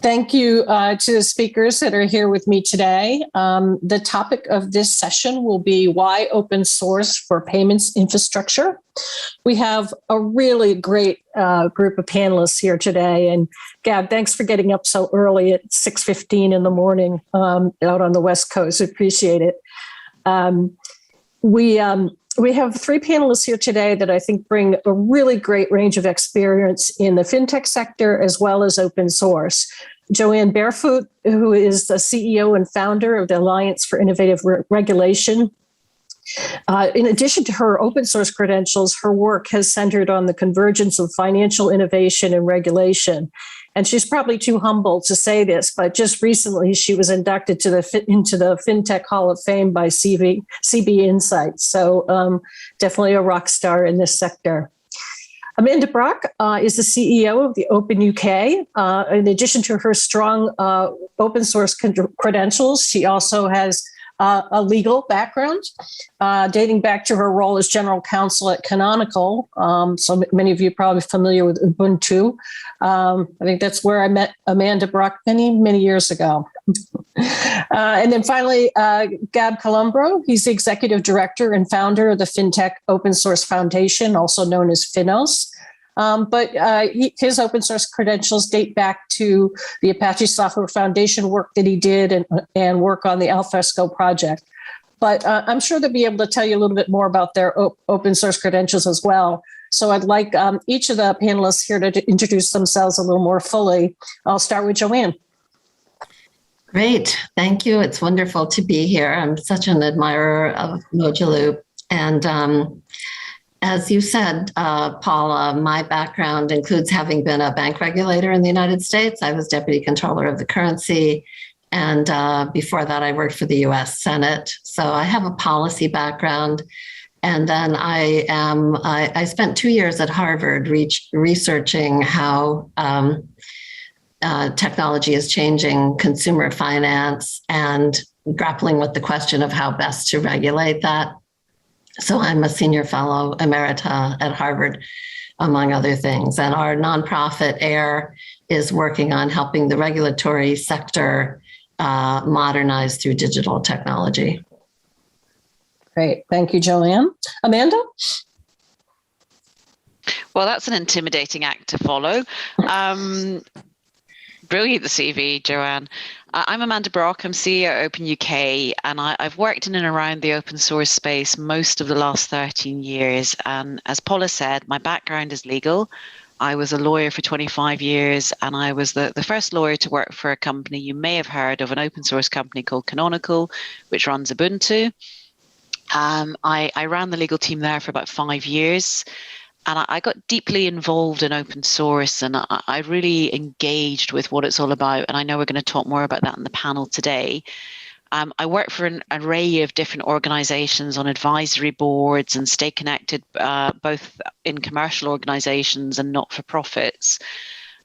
Thank you to the speakers that are here with me today. The topic of this session will be why open source for payments infrastructure. We have a really great group of panelists here today. And Gab, thanks for getting up so early at 6:15 in the morning out on the West Coast. Appreciate it. We have three panelists here today that I think bring a really great range of experience in the fintech sector as well as open source. Joanne Barefoot, who is the CEO and founder of the Alliance for Innovative Regulation. In addition to her open source credentials, her work has centered on the convergence of financial innovation and regulation. And she's probably too humble to say this, but just recently she was inducted into the FinTech Hall of Fame by CB Insights. So definitely a rock star in this sector. Amanda Brock is the CEO of the OpenUK. In addition to her strong open source credentials, she also has a legal background dating back to her role as general counsel at Canonical. So many of you are probably familiar with Ubuntu. I think that's where I met Amanda Brock many years ago. And then finally, Gab Columbro. He's the executive director and founder of the FinTech Open Source Foundation, also known as FINOS. But his open source credentials date back to the Apache Software Foundation work that he did and work on the Alfresco project. But I'm sure they'll be able to tell you a little bit more about their open source credentials as well. So I'd like each of the panelists here to introduce themselves a little more fully. I'll start with Joanne. Great, thank you. It's wonderful to be here. I'm such an admirer of Mojaloop. And as you said, Paula, my background includes having been a bank regulator in the United States. I was deputy controller of the currency. And before that, I worked for the US Senate. So I have a policy background. And then I spent 2 years at Harvard researching how technology is changing consumer finance and grappling with the question of how best to regulate that. So I'm a senior fellow emerita at Harvard, among other things. And our nonprofit AIR is working on helping the regulatory sector modernize through digital technology. Great. Thank you, Joanne. Amanda? Well, that's an intimidating act to follow. Brilliant, the CV, Joanne. I'm Amanda Brock. I'm CEO at OpenUK, and I've worked in and around the open source space most of the last 13 years. And as Paula said, my background is legal. I was a lawyer for 25 years, and I was the first lawyer to work for a company you may have heard of, an open source company called Canonical, which runs Ubuntu. I ran the legal team there for about 5 years. And I got deeply involved in open source, and I really engaged with what it's all about. And I know we're going to talk more about that in the panel today. I work for an array of different organizations on advisory boards and stay connected both in commercial organizations and not-for-profits.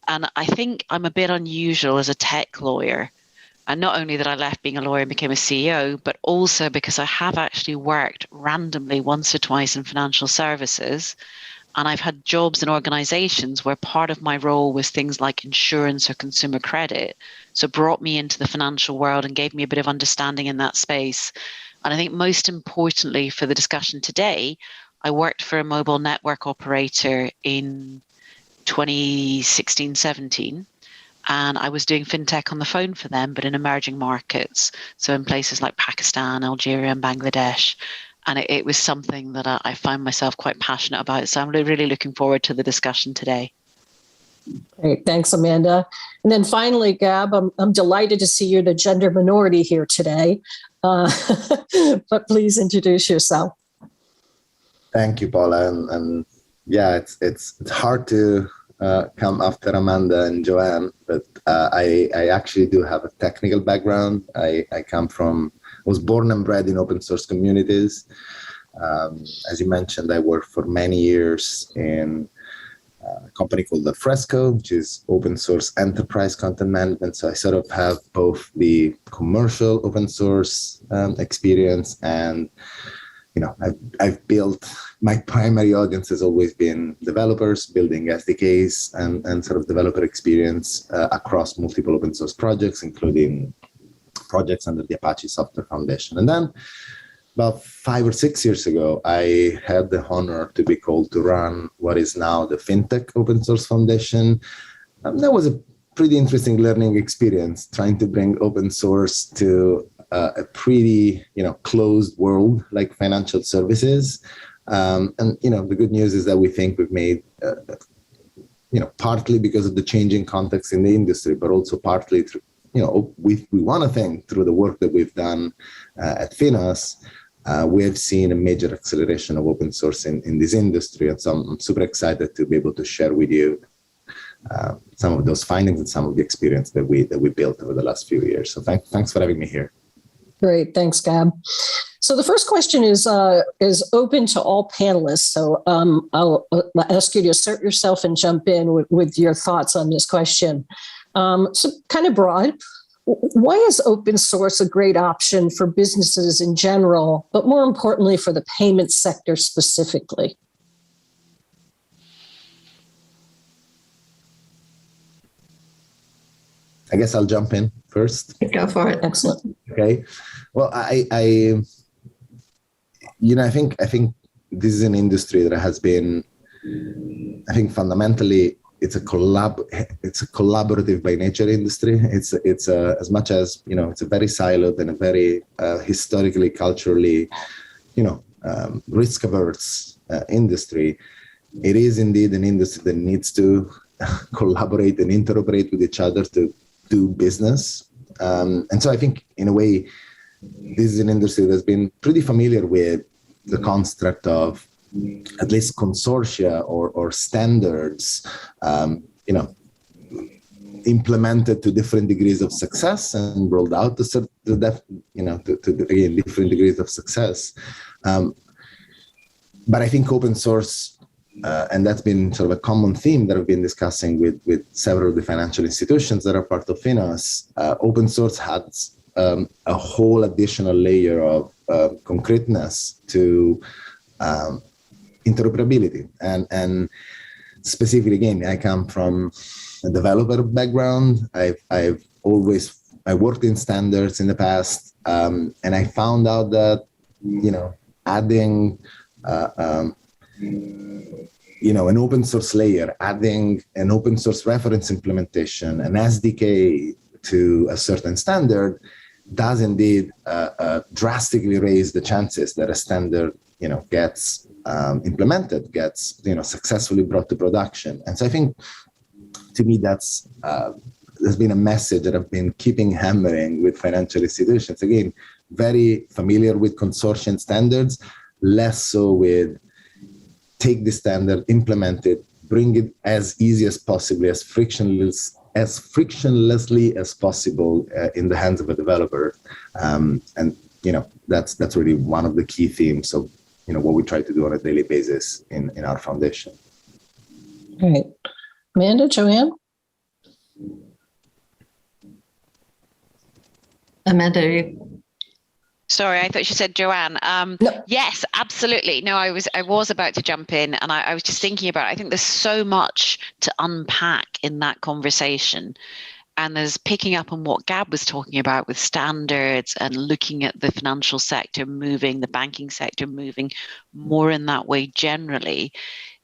And I think I'm a bit unusual as a tech lawyer. And not only that I left being a lawyer and became a CEO, but also because I have actually worked randomly once or twice in financial services. And I've had jobs in organizations where part of my role was things like insurance or consumer credit. So brought me into the financial world and gave me a bit of understanding in that space. And I think most importantly for the discussion today, I worked for a mobile network operator in 2016-17. And I was doing fintech on the phone for them, but in emerging markets. So in places like Pakistan, Algeria, and Bangladesh. And it was something that I found myself quite passionate about. So I'm really looking forward to the discussion today. Great. Thanks, Amanda. And then finally, Gab, I'm delighted to see you're the gender minority here today. But please introduce yourself. Thank you, Paula. And yeah, it's hard to come after Amanda and Joanne, but I actually do have a technical background. I was born and bred in open source communities. As you mentioned, I worked for many years in a company called Alfresco, which is open source enterprise content management. So I sort of have both the commercial open source experience and I've built, my primary audience has always been developers building SDKs and sort of developer experience across multiple open source projects, including projects under the Apache Software Foundation. And then about 5 or 6 years ago, I had the honor to be called to run what is now the FinTech Open Source Foundation. That was a pretty interesting learning experience, trying to bring open source to a pretty, closed world like financial services. And, the good news is that we think we've made, partly because of the changing context in the industry, but also partly through, we want to think through the work that we've done at FINOS, we have seen a major acceleration of open source in this industry. And so I'm super excited to be able to share with you some of those findings and some of the experience that we built over the last few years. So thanks for having me here. Great. Thanks, Gab. So the first question is open to all panelists. So I'll ask you to assert yourself and jump in with your thoughts on this question. So kind of broad, why is open source a great option for businesses in general, but more importantly for the payment sector specifically? I guess I'll jump in first. Go for it. Excellent. Okay. Well, I think this is an industry that has been, I think fundamentally it's a collaborative by nature industry. It's as much as, it's a very siloed and a very historically, culturally, risk averse industry. It is indeed an industry that needs to collaborate and interoperate with each other to do business. And so I think in a way, this is an industry that's been pretty familiar with the construct of at least consortia or standards, implemented to different degrees of success and rolled out to again, different degrees of success. But I think open source, and that's been sort of a common theme that I've been discussing with several of the financial institutions that are part of FINOS. Open source has a whole additional layer of concreteness to interoperability. And specifically, again, I come from a developer background. I worked in standards in the past, and I found out that, adding an open source layer, adding an open source reference implementation, an SDK to a certain standard does indeed drastically raise the chances that a standard, gets implemented, gets, successfully brought to production. And so I think, to me, there's been a message that I've been keeping hammering with financial institutions. Again, very familiar with consortium standards, less so with take the standard, implement it, bring it as easy as possibly, as frictionlessly as possible in the hands of a developer. And that's really one of the key themes of what we try to do on a daily basis in our foundation. All right. Amanda, Joanne? Amanda, Sorry, I thought she said Joanne. No. Yes, absolutely. No, I was about to jump in, and I was just thinking about it. I think there's so much to unpack in that conversation. And there's picking up on what Gab was talking about with standards and looking at the financial sector moving, the banking sector moving more in that way generally.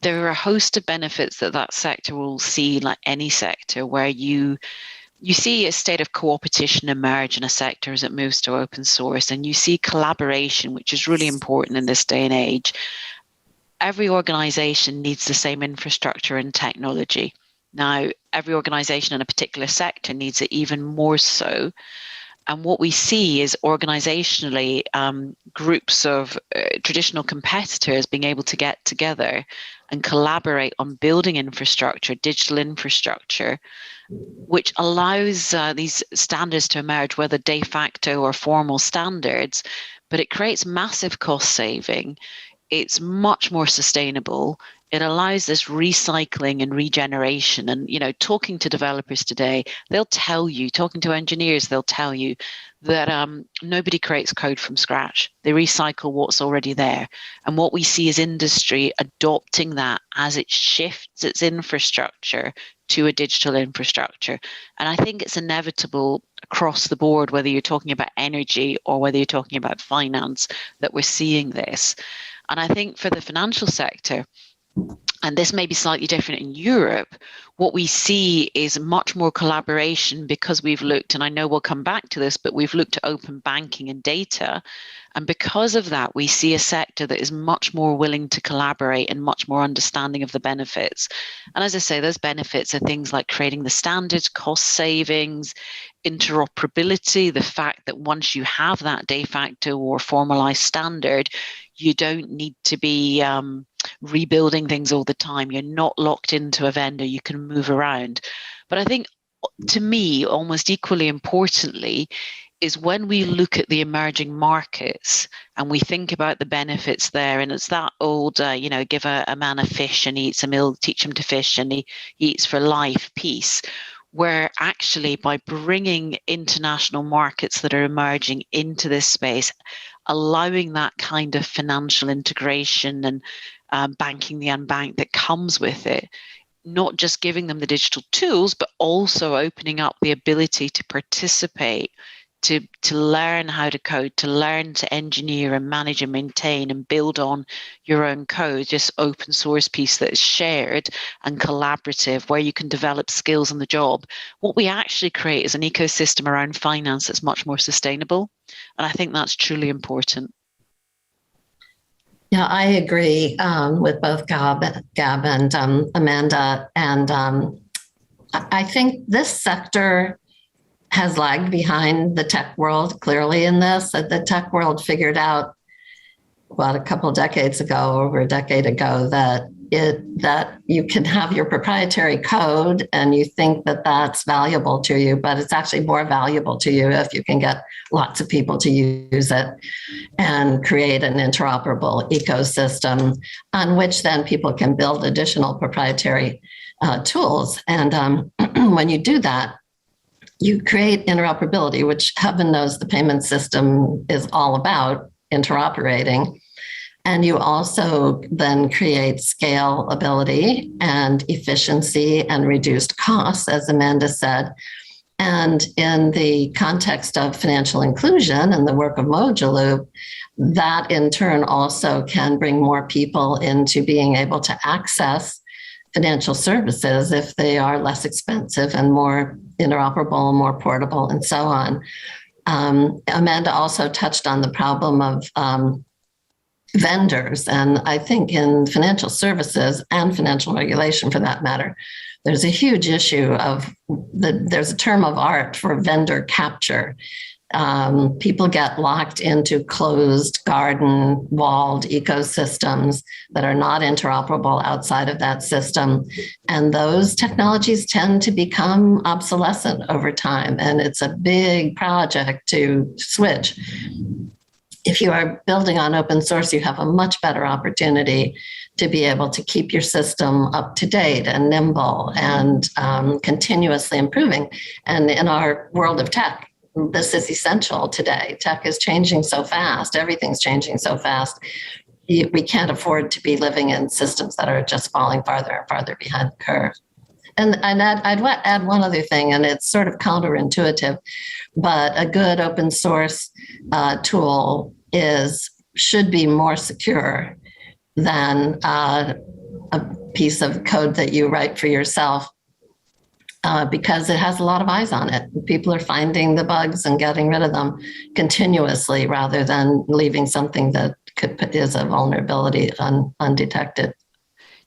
There are a host of benefits that sector will see, like any sector, where you see a state of co-opetition emerge in a sector as it moves to open source, and you see collaboration, which is really important in this day and age. Every organization needs the same infrastructure and technology. Now, every organization in a particular sector needs it even more so. And what we see is organizationally, groups of traditional competitors being able to get together and collaborate on building infrastructure, digital infrastructure, which allows these standards to emerge, whether de facto or formal standards, but it creates massive cost saving. It's much more sustainable. it allows this recycling and regeneration. And, talking to developers today, they'll tell you, talking to engineers, they'll tell you that nobody creates code from scratch. They recycle what's already there. And what we see is industry adopting that as it shifts its infrastructure to a digital infrastructure. And I think it's inevitable across the board, whether you're talking about energy or whether you're talking about finance, that we're seeing this. And I think for the financial sector, and this may be slightly different in Europe, what we see is much more collaboration, because we've looked, and I know we'll come back to this, but we've looked at open banking and data. And because of that, we see a sector that is much more willing to collaborate and much more understanding of the benefits. And as I say, those benefits are things like creating the standards, cost savings, interoperability, the fact that once you have that de facto or formalized standard, you don't need to be rebuilding things all the time. You're not locked into a vendor. You can move around. But I think, to me, almost equally importantly, is when we look at the emerging markets and we think about the benefits there, and it's that old, give a man a fish and he eats a meal, teach him to fish and he eats for life piece, where actually by bringing international markets that are emerging into this space, allowing that kind of financial integration and banking the unbanked that comes with it, not just giving them the digital tools, but also opening up the ability to participate, to learn how to code, to learn to engineer and manage and maintain and build on your own code, just open source piece that is shared and collaborative, where you can develop skills on the job. What we actually create is an ecosystem around finance that's much more sustainable. And I think that's truly important. Yeah, I agree with both Gab and Amanda. And I think this sector has lagged behind the tech world clearly in this. That the tech world figured out, a couple of decades ago, over a decade ago, that you can have your proprietary code and you think that that's valuable to you, but it's actually more valuable to you if you can get lots of people to use it and create an interoperable ecosystem on which then people can build additional proprietary tools. And when you do that, you create interoperability, which heaven knows the payment system is all about interoperating. And you also then create scalability and efficiency and reduced costs, as Amanda said. And in the context of financial inclusion and the work of Mojaloop, that in turn also can bring more people into being able to access financial services if they are less expensive and more interoperable, more portable, and so on. Amanda also touched on the problem of vendors. And I think in financial services and financial regulation, for that matter, there's a huge issue of there's a term of art for vendor capture. People get locked into closed garden walled ecosystems that are not interoperable outside of that system. And those technologies tend to become obsolescent over time. And it's a big project to switch. If you are building on open source, you have a much better opportunity to be able to keep your system up to date and nimble and continuously improving. And in our world of tech, this is essential today. Tech is changing so fast. Everything's changing so fast. We can't afford to be living in systems that are just falling farther and farther behind the curve. And I'd add one other thing, and it's sort of counterintuitive, but a good open source tool should be more secure than a piece of code that you write for yourself. Because it has a lot of eyes on it. People are finding the bugs and getting rid of them continuously rather than leaving something that is a vulnerability undetected.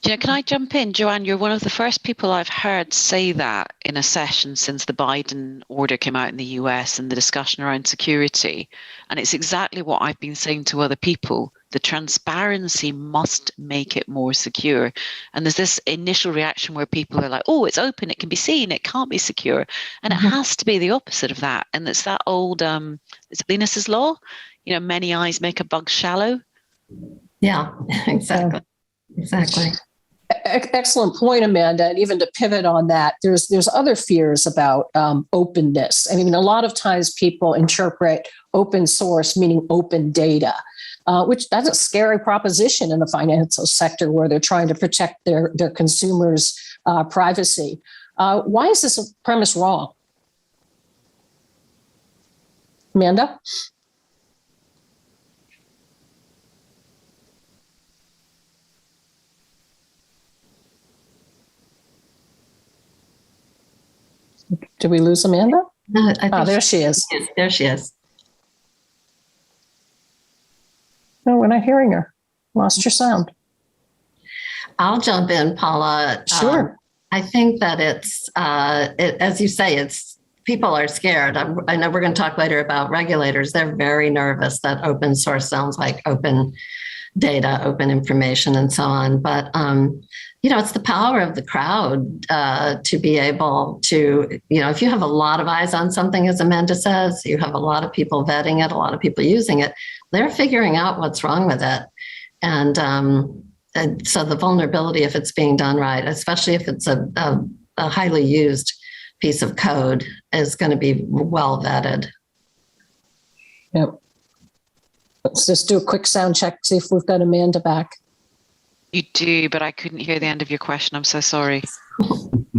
Can I jump in? Joanne, you're one of the first people I've heard say that in a session since the Biden order came out in the US and the discussion around security. And it's exactly what I've been saying to other people. The transparency must make it more secure. And there's this initial reaction where people are like, oh, it's open, it can be seen, it can't be secure. And it has to be the opposite of that. And it's that old, it's Linus's law, many eyes make a bug shallow. Yeah, exactly. Exactly. Excellent point, Amanda. And even to pivot on that, there's other fears about openness. I mean, a lot of times people interpret open source meaning open data, which that's a scary proposition in the financial sector where they're trying to protect their consumers' privacy. Why is this premise wrong? Amanda? Did we lose Amanda? No, I think There she is. There she is. No, we're not hearing her. Lost your sound. I'll jump in, Paula. Sure. I think that it's, as you say, it's people are scared. I know we're going to talk later about regulators. They're very nervous that open source sounds like open data, open information, and so on. But it's the power of the crowd to be able to, if you have a lot of eyes on something, as Amanda says, you have a lot of people vetting it, a lot of people using it, they're figuring out what's wrong with it. And so the vulnerability, if it's being done right, especially if it's a highly used piece of code, is going to be well vetted. Yep. Let's just do a quick sound check, see if we've got Amanda back. You do, but I couldn't hear the end of your question. I'm so sorry.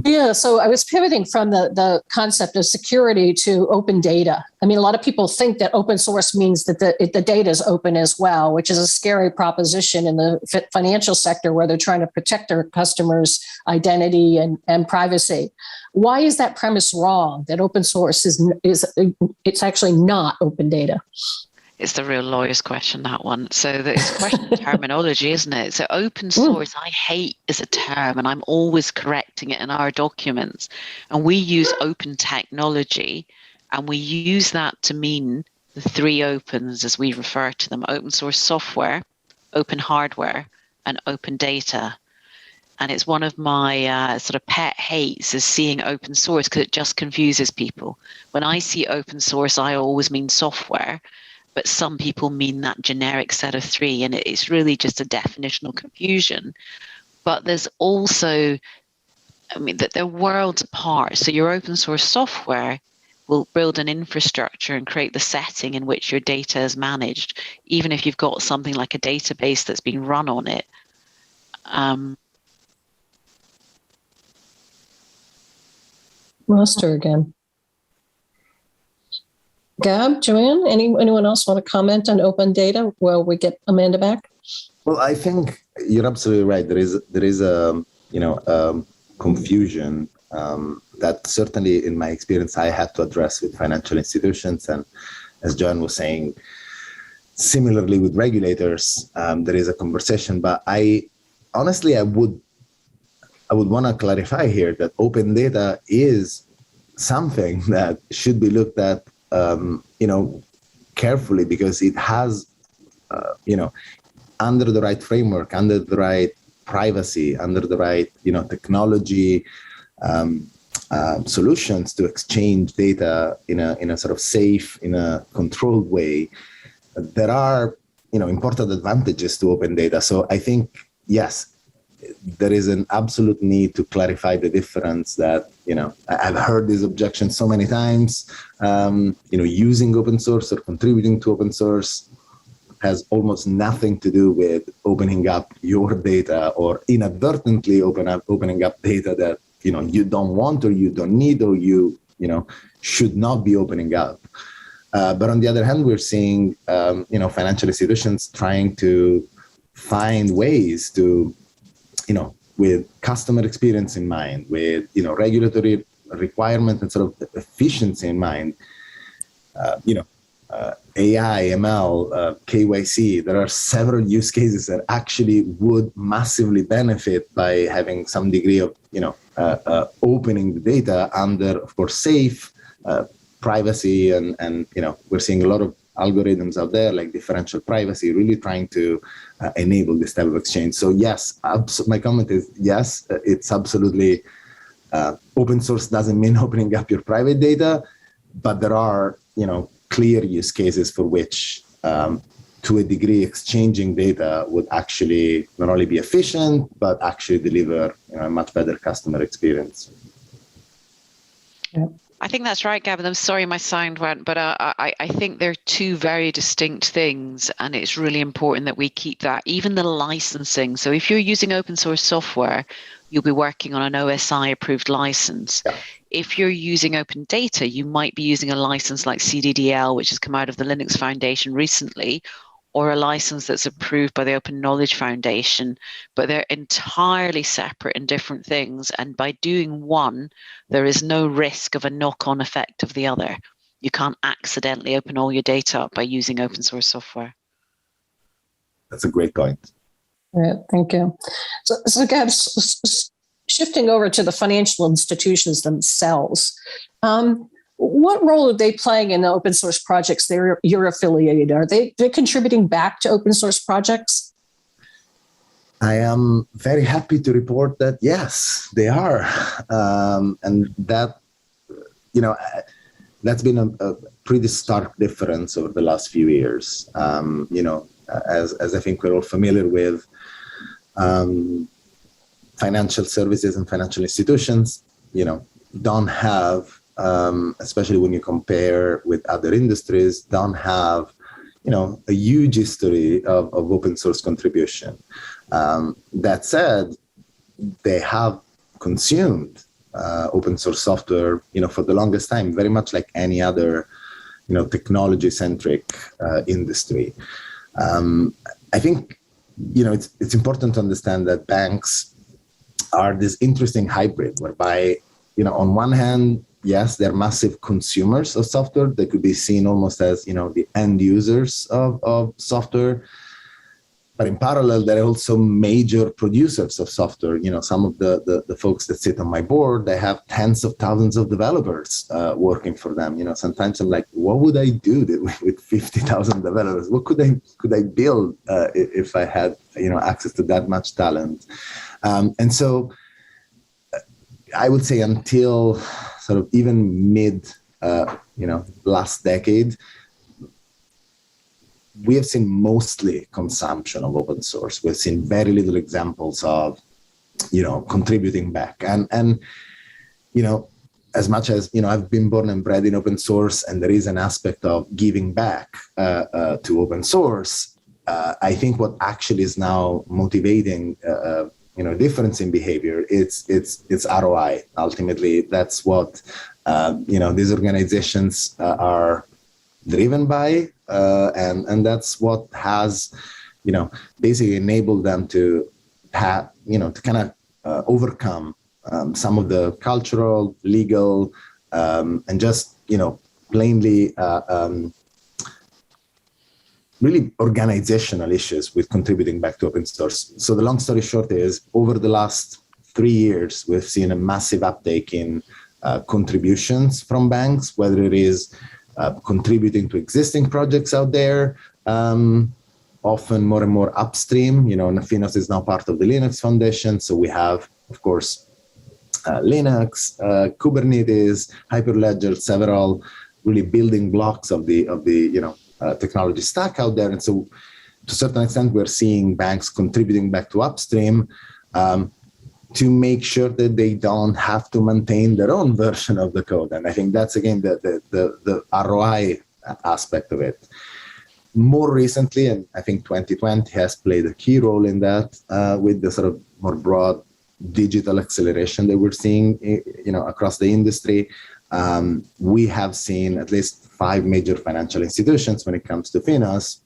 Yeah, so I was pivoting from the concept of security to open data. I mean, a lot of people think that open source means that the data is open as well, which is a scary proposition in the financial sector where they're trying to protect their customers' identity and privacy. Why is that premise wrong, that open source is it's actually not open data? It's the real lawyer's question, that one. So it's a question of terminology, isn't it? So open source, I hate as a term, and I'm always correcting it in our documents. And we use open technology, and we use that to mean the three opens, as we refer to them: open source software, open hardware, and open data. And it's one of my sort of pet hates is seeing open source, because it just confuses people. When I see open source, I always mean software. But some people mean that generic set of three, and it's really just a definitional confusion. But there's also, that they're worlds apart. So your open source software will build an infrastructure and create the setting in which your data is managed, even if you've got something like a database that's been run on it. Lost her again. Gab, Joanne, anyone else want to comment on open data while we get Amanda back? Well, I think you're absolutely right. There is a confusion that certainly in my experience I had to address with financial institutions, and as John was saying, similarly with regulators, there is a conversation. But I would want to clarify here that open data is something that should be looked at carefully, because it has, under the right framework, under the right privacy, under the right, technology solutions to exchange data in a sort of safe, in a controlled way. There are, important advantages to open data. So I think, yes, there is an absolute need to clarify the difference that, I've heard these objections so many times, using open source or contributing to open source has almost nothing to do with opening up your data or inadvertently opening up data that, you don't want or you don't need or you should not be opening up. But on the other hand, we're seeing, financial institutions trying to find ways to, with customer experience in mind, with, regulatory requirement and sort of efficiency in mind, AI, ML, KYC, there are several use cases that actually would massively benefit by having some degree of, opening the data under, of course, safe privacy. And we're seeing a lot of algorithms out there like differential privacy, really trying to enable this type of exchange. So yes, my comment is yes, it's absolutely open source doesn't mean opening up your private data, but there are, clear use cases for which to to a degree, exchanging data would actually not only be efficient, but actually deliver a much better customer experience. Yeah. I think that's right, Gavin. I'm sorry my sound went, but I think they're two very distinct things, and it's really important that we keep that. Even the licensing. So if you're using open source software, you'll be working on an OSI approved license. Yeah. If you're using open data, you might be using a license like CDDL, which has come out of the Linux Foundation recently, or a license that's approved by the Open Knowledge Foundation, but they're entirely separate and different things. And by doing one, there is no risk of a knock-on effect of the other. You can't accidentally open all your data up by using open source software. That's a great point. Right, thank you. So Gab, shifting over to the financial institutions themselves, what role are they playing in the open source projects you're affiliated? Are they contributing back to open source projects? I am very happy to report that, yes, they are. And that, that's been a pretty stark difference over the last few years. As I think we're all familiar with, financial services and financial institutions, don't have, especially when you compare with other industries, don't have, a huge history of open source contribution. That said, they have consumed open source software, for the longest time, very much like any other, technology-centric industry. I think, it's important to understand that banks are this interesting hybrid whereby, on one hand, yes, they're massive consumers of software. They could be seen almost as, the end users of software. But in parallel, they're also major producers of software. Some of the folks that sit on my board, they have tens of thousands of developers working for them. Sometimes I'm like, what would I do with 50,000 developers? What could I build if I had, access to that much talent? And so I would say until sort of even mid, last decade, we have seen mostly consumption of open source. We've seen very little examples of, contributing back. And as much as, I've been born and bred in open source, and there is an aspect of giving back to open source, I think what actually is now motivating, difference in behavior, it's ROI. Ultimately, that's what, these organizations are driven by, and that's what has, basically enabled them to have, to kind of overcome some of the cultural, legal, and just, plainly, really organizational issues with contributing back to open source. So the long story short is, over the last 3 years, we've seen a massive uptake in contributions from banks, whether it is contributing to existing projects out there, often more and more upstream. FINOS is now part of the Linux Foundation, so we have, of course, Linux, Kubernetes, Hyperledger, several really building blocks of the technology stack out there. And so, to a certain extent, we're seeing banks contributing back to upstream to make sure that they don't have to maintain their own version of the code. And I think that's, again, the ROI aspect of it. More recently, and I think 2020 has played a key role in that, with the sort of more broad digital acceleration that we're seeing, across the industry. We have seen at least 5 major financial institutions, when it comes to FINOS,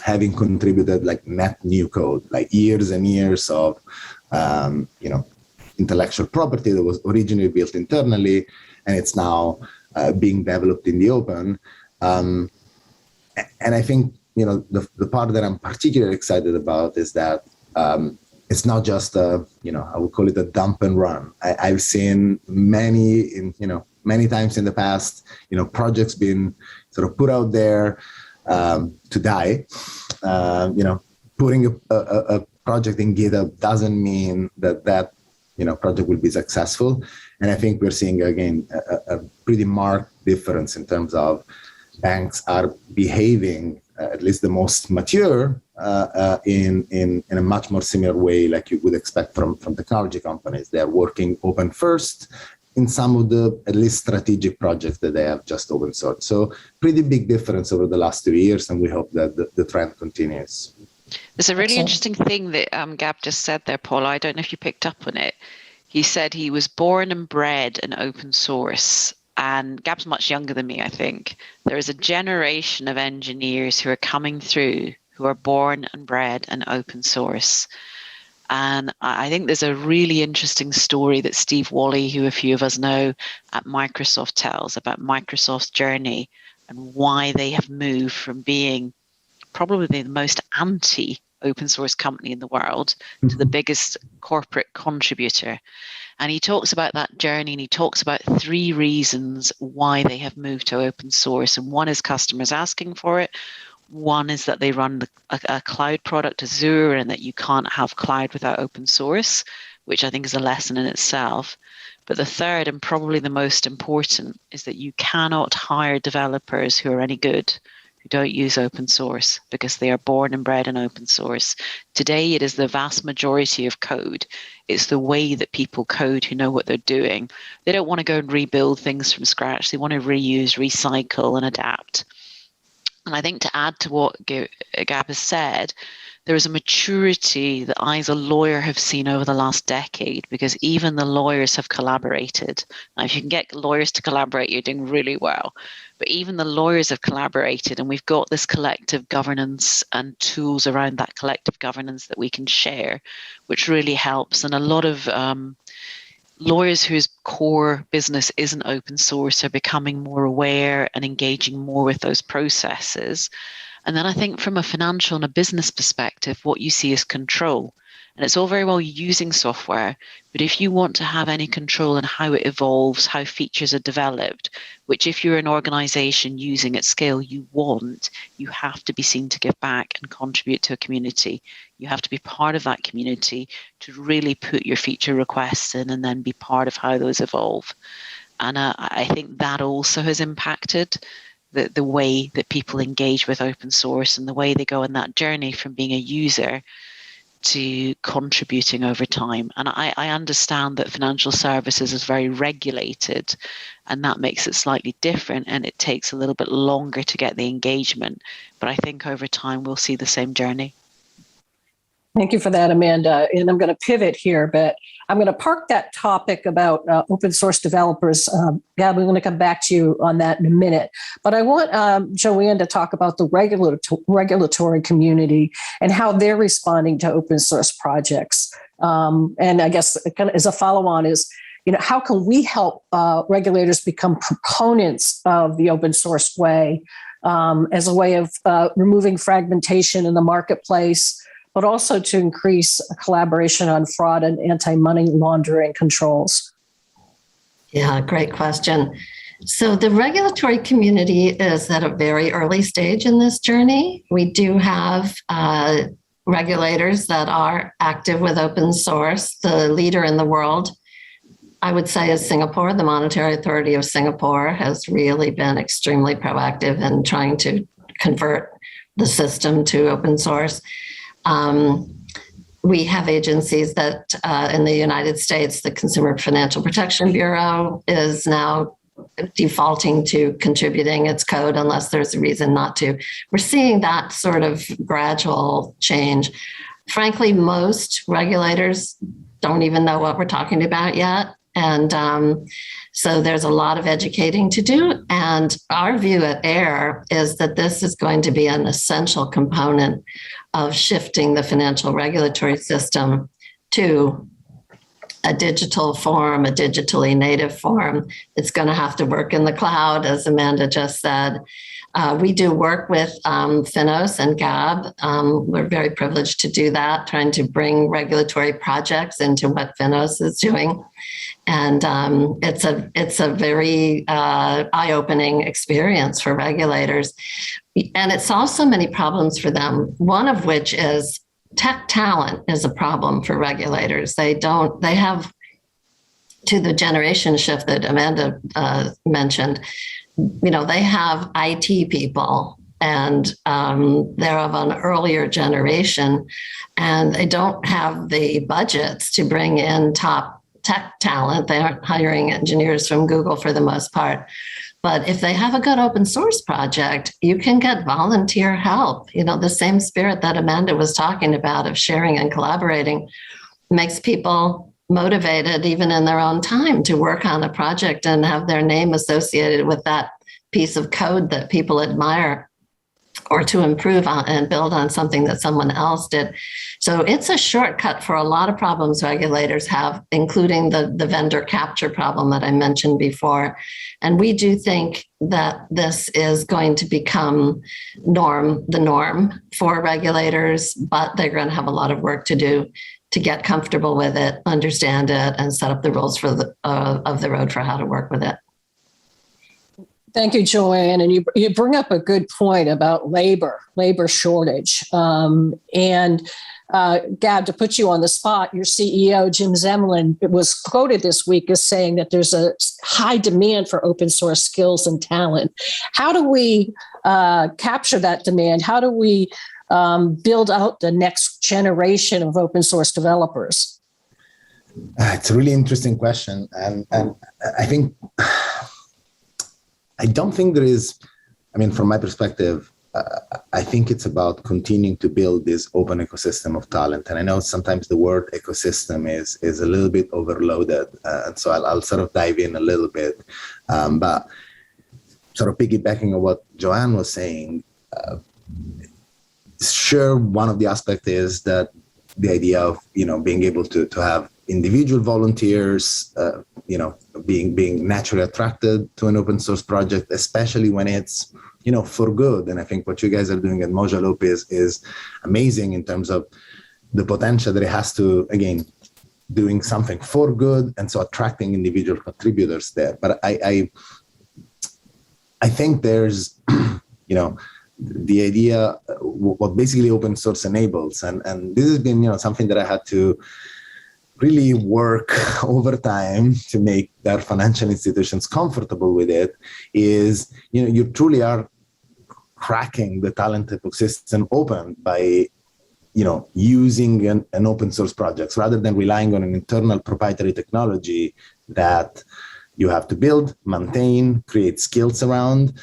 having contributed like net new code, like years and years of, intellectual property that was originally built internally, and it's now being developed in the open. And I think, the part that I'm particularly excited about is that it's not just I would call it a dump and run. I've seen many times in the past, projects being sort of put out there to die. Putting a project in GitHub doesn't mean that project will be successful. And I think we're seeing, again, a pretty marked difference in terms of banks are behaving at least the most mature, in a much more similar way, like you would expect from technology companies. They are working open first in some of the at least strategic projects that they have just open source. So pretty big difference over the last 2 years, and we hope that the trend continues. There's a really interesting thing that Gab just said there, Paula. I don't know if you picked up on it. He said he was born and bred in open source. And Gab's much younger than me, I think. There is a generation of engineers who are coming through who are born and bred in open source. And I think there's a really interesting story that Steve Wally, who a few of us know at Microsoft, tells about Microsoft's journey and why they have moved from being probably the most anti-open source company in the world to the biggest corporate contributor. And he talks about that journey, and he talks about 3 reasons why they have moved to open source. And one is customers asking for it. One is that they run a cloud product, Azure, and that you can't have cloud without open source, which I think is a lesson in itself. But the third, and probably the most important, is that you cannot hire developers who are any good who don't use open source, because they are born and bred in open source. Today, it is the vast majority of code. It's the way that people code who know what they're doing. They don't want to go and rebuild things from scratch. They want to reuse, recycle, and adapt. And I think to add to what Gab has said, there is a maturity that I as a lawyer have seen over the last decade, because even the lawyers have collaborated. Now, if you can get lawyers to collaborate, you're doing really well. But even the lawyers have collaborated, and we've got this collective governance and tools around that collective governance that we can share, which really helps. And a lot of lawyers whose core business isn't open source are becoming more aware and engaging more with those processes. And then I think from a financial and a business perspective, what you see is control. And it's all very well using software, but if you want to have any control in how it evolves, how features are developed, which if you're an organization using at scale you want, you have to be seen to give back and contribute to a community. You have to be part of that community to really put your feature requests in and then be part of how those evolve. And I think that also has impacted the way that people engage with open source and the way they go on that journey from being a user to contributing over time. And I understand that financial services is very regulated, and that makes it slightly different, and it takes a little bit longer to get the engagement. But I think over time we'll see the same journey. Thank you for that, Amanda. And I'm going to pivot here, but I'm going to park that topic about open source developers. Gab, I'm going to come back to you on that in a minute. But I want Joanne to talk about the regulatory community and how they're responding to open source projects. And I guess kind of as a follow-on is, how can we help regulators become proponents of the open source way as a way of removing fragmentation in the marketplace, but also to increase collaboration on fraud and anti-money laundering controls? Yeah, great question. So the regulatory community is at a very early stage in this journey. We do have regulators that are active with open source. The leader in the world, I would say, is Singapore. The Monetary Authority of Singapore has really been extremely proactive in trying to convert the system to open source. We have agencies that in the United States, the Consumer Financial Protection Bureau is now defaulting to contributing its code unless there's a reason not to. We're seeing that sort of gradual change. Frankly, most regulators don't even know what we're talking about yet. And so there's a lot of educating to do. And our view at AIR is that this is going to be an essential component of shifting the financial regulatory system to a digital form, a digitally native form. It's going to have to work in the cloud, as Amanda just said. We do work with FINOS and Gab. We're very privileged to do that, trying to bring regulatory projects into what FINOS is doing. And it's a very eye-opening experience for regulators. And it solves so many problems for them, one of which is tech talent is a problem for regulators. They have, to the generation shift that Amanda mentioned, they have IT people and they're of an earlier generation, and they don't have the budgets to bring in top tech talent. They aren't hiring engineers from Google for the most part. But if they have a good open source project, you can get volunteer help. You know, the same spirit that Amanda was talking about of sharing and collaborating makes people motivated even in their own time to work on a project and have their name associated with that piece of code that people admire, or to improve on and build on something that someone else did. So it's a shortcut for a lot of problems regulators have, including the vendor capture problem that I mentioned before. And we do think that this is going to become the norm for regulators, but they're going to have a lot of work to do to get comfortable with it, understand it, and set up the rules for of the road for how to work with it. Thank you, Joanne. And you bring up a good point about labor shortage. Gab, to put you on the spot, your CEO, Jim Zemlin, was quoted this week as saying that there's a high demand for open source skills and talent. How do we capture that demand? How do we build out the next generation of open source developers? It's a really interesting question. And I think, I don't think there is, I mean, from my perspective, I think it's about continuing to build this open ecosystem of talent. And I know sometimes the word ecosystem is a little bit overloaded. And so I'll sort of dive in a little bit. But sort of piggybacking on what Joanne was saying, sure, one of the aspects is that the idea of, being able to have individual volunteers, being naturally attracted to an open source project, especially when it's, for good. And I think what you guys are doing at Mojaloop is amazing in terms of the potential that it has to, again, doing something for good, and so attracting individual contributors there. But I think there's, the idea, what basically open source enables, and this has been, something that I had to really work over time to make their financial institutions comfortable with it, is, you truly are cracking the talent ecosystem open by, using an open source projects rather than relying on an internal proprietary technology that you have to build, maintain, create skills around.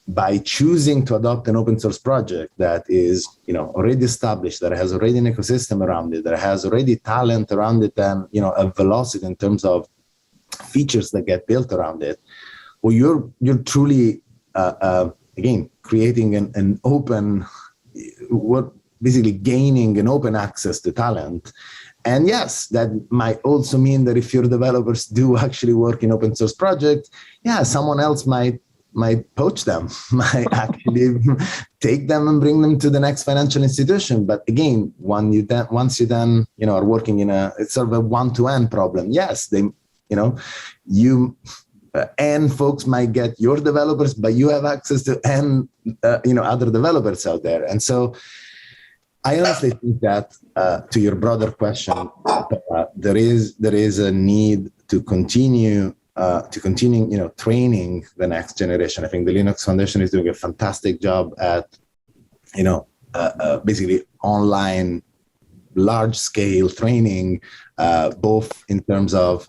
By choosing to adopt an open source project that is, already established, that has already an ecosystem around it, that has already talent around it, and, a velocity in terms of features that get built around it, well, you're truly, again, creating an open, basically gaining an open access to talent. And yes, that might also mean that if your developers do actually work in open source projects, someone else might poach them, might actually take them and bring them to the next financial institution. But again, once you then, are working in it's sort of a one-to-one problem. Yes, you and folks might get your developers, but you have access to other developers out there. And so I honestly think that to your broader question, there is a need to continue training the next generation. I think the Linux Foundation is doing a fantastic job at, basically online, large-scale training, both in terms of,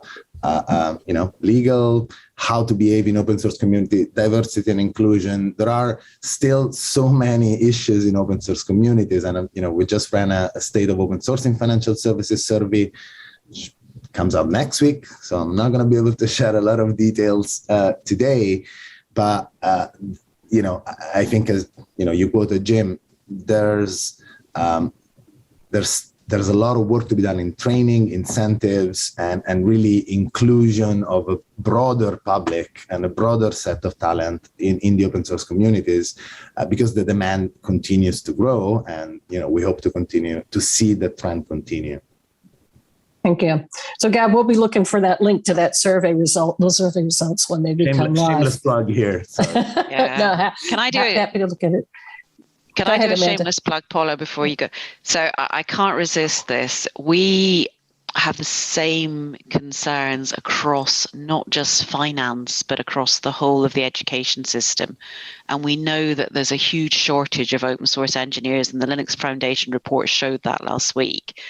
legal, how to behave in open source community, diversity and inclusion. There are still so many issues in open source communities. And, we just ran a State of Open Source in Financial Services survey, which comes out next week. So I'm not going to be able to share a lot of details today. But, I think, as, you quoted Jim, there's a lot of work to be done in training, incentives, and really inclusion of a broader public and a broader set of talent in the open source communities, because the demand continues to grow, and we hope to continue to see the trend continue. Thank you. So, Gab, we'll be looking for that link to that survey result. Those survey results when they become live. Shameless plug here. Yeah. Can I do it? Happy to look at it. Can I do a shameless plug, Paula, before you go? So I can't resist this. We have the same concerns across not just finance, but across the whole of the education system. And we know that there's a huge shortage of open source engineers, and the Linux Foundation report showed that last week.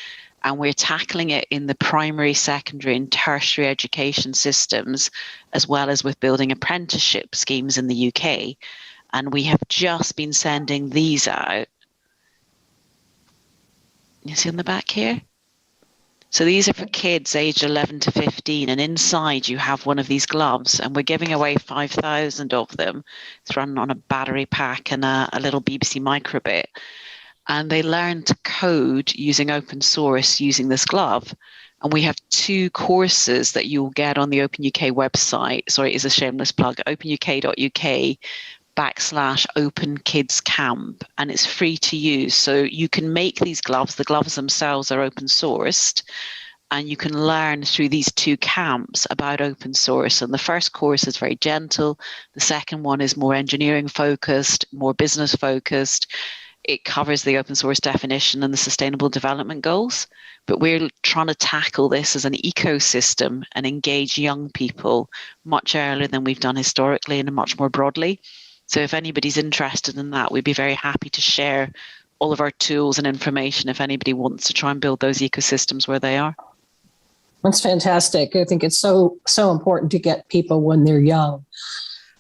And we're tackling it in the primary, secondary, and tertiary education systems, as well as with building apprenticeship schemes in the UK. And we have just been sending these out. You see on the back here? So these are for kids aged 11 to 15, and inside you have one of these gloves, and we're giving away 5,000 of them. It's run on a battery pack and a little BBC microbit. And they learn to code using open source using this glove. And we have 2 courses that you'll get on the OpenUK website. Sorry, it's a shameless plug, openuk.uk/Open Kids Camp, and it's free to use. So you can make these gloves. The gloves themselves are open sourced, and you can learn through these 2 camps about open source. And the first course is very gentle. The second one is more engineering focused, more business focused. It covers the open source definition and the sustainable development goals. But we're trying to tackle this as an ecosystem and engage young people much earlier than we've done historically and much more broadly. So if anybody's interested in that, we'd be very happy to share all of our tools and information if anybody wants to try and build those ecosystems where they are. That's fantastic. I think it's so important to get people when they're young.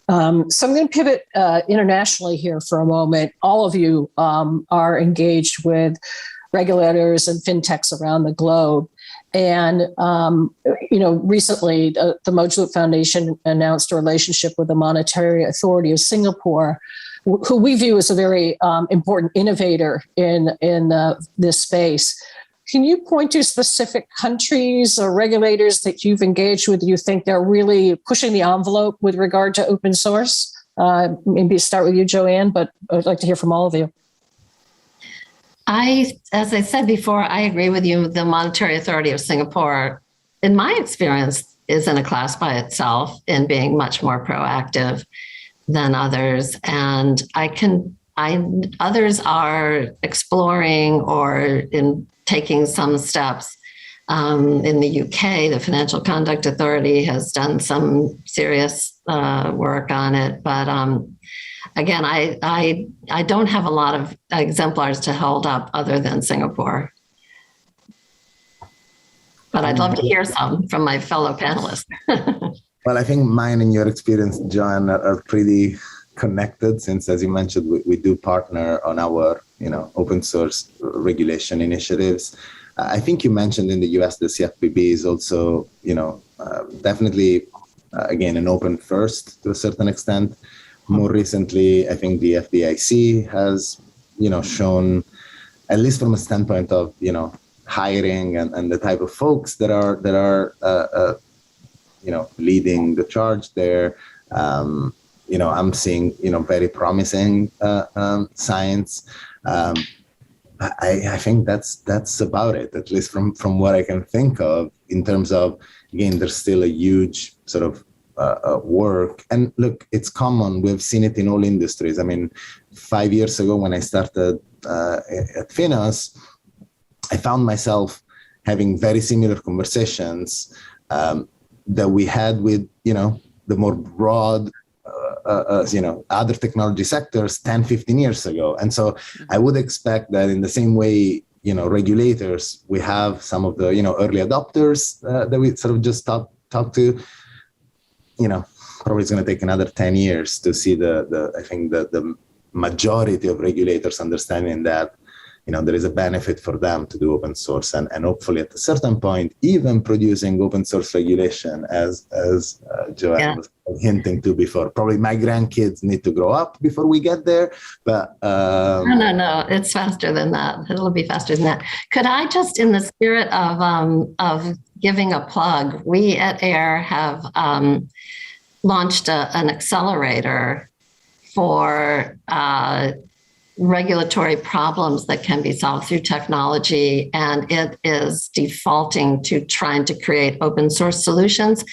So I'm going to pivot internationally here for a moment. All of you are engaged with regulators and fintechs around the globe. And, recently the Mojaloop Foundation announced a relationship with the Monetary Authority of Singapore, who we view as a very important innovator in this space. Can you point to specific countries or regulators that you've engaged with? You think they're really pushing the envelope with regard to open source? Maybe start with you, Joanne, but I'd like to hear from all of you. As I said before, I agree with you. The Monetary Authority of Singapore, in my experience, is in a class by itself in being much more proactive than others. And others are exploring or in taking some steps. In the UK, the Financial Conduct Authority has done some serious work on it. But again, I don't have a lot of exemplars to hold up other than Singapore. But I'd love to hear some from my fellow panelists. Well, I think mine and your experience, Joanne, are pretty connected, since, as you mentioned, we do partner on our open source regulation initiatives. I think you mentioned in the US the CFPB is also definitely again an open first to a certain extent. More recently, I think the FDIC has shown, at least from a standpoint of hiring and the type of folks that are leading the charge there. I'm seeing very promising signs. I think that's about it, at least from what I can think of, in terms of, again, there's still a huge sort of work. And look, it's common. We've seen it in all industries. I mean, 5 years ago when I started at FINOS, I found myself having very similar conversations that we had with, the more broad, other technology sectors 10, 15 years ago. And so I would expect that in the same way, regulators, we have some of the, early adopters that we sort of just talked to, probably it's going to take another 10 years to see the majority of regulators understanding that, there is a benefit for them to do open source, and hopefully at a certain point, even producing open source regulation, as Joanne was hinting to before. Probably my grandkids need to grow up before we get there, but no, it's faster than that. It'll be faster than that. Could I just, in the spirit of giving a plug, we at AIR have launched an accelerator for regulatory problems that can be solved through technology, and it is defaulting to trying to create open source solutions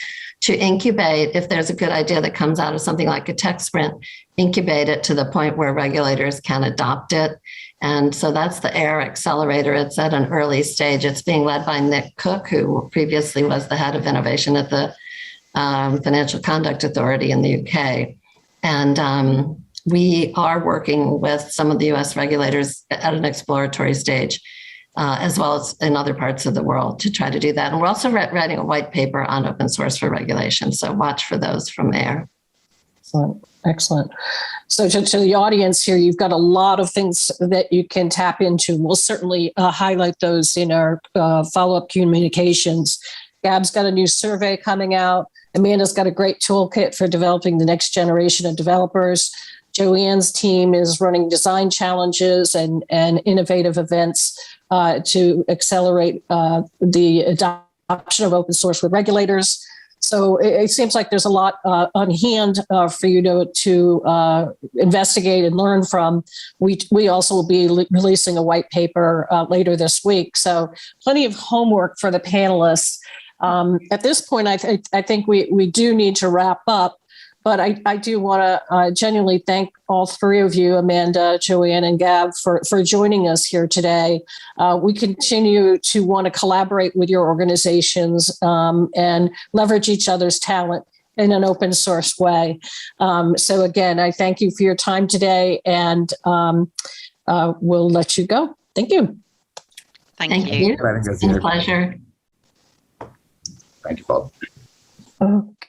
to incubate. If there's a good idea that comes out of something like a tech sprint, incubate it to the point where regulators can adopt it And so that's the AIR Accelerator. It's at an early stage. It's being led by Nick Cook, who previously was the head of innovation at the Financial Conduct Authority in the UK. And we are working with some of the US regulators at an exploratory stage, as well as in other parts of the world to try to do that. And we're also writing a white paper on open source for regulation. So watch for those from AIR. Excellent. Excellent. So to the audience here, you've got a lot of things that you can tap into. We'll certainly highlight those in our follow-up communications. Gab's got a new survey coming out. Amanda's got a great toolkit for developing the next generation of developers. Joanne's team is running design challenges and innovative events to accelerate the adoption of open source with regulators. So it seems like there's a lot on hand for you to investigate and learn from. We also will be releasing a white paper later this week. So plenty of homework for the panelists. At this point, I think we do need to wrap up. But I do want to genuinely thank all three of you, Amanda, Joanne, and Gab, for joining us here today. We continue to want to collaborate with your organizations and leverage each other's talent in an open source way. So again, I thank you for your time today, and we'll let you go. Thank you. Thank you. It's a pleasure. Thank you, Paul. Okay.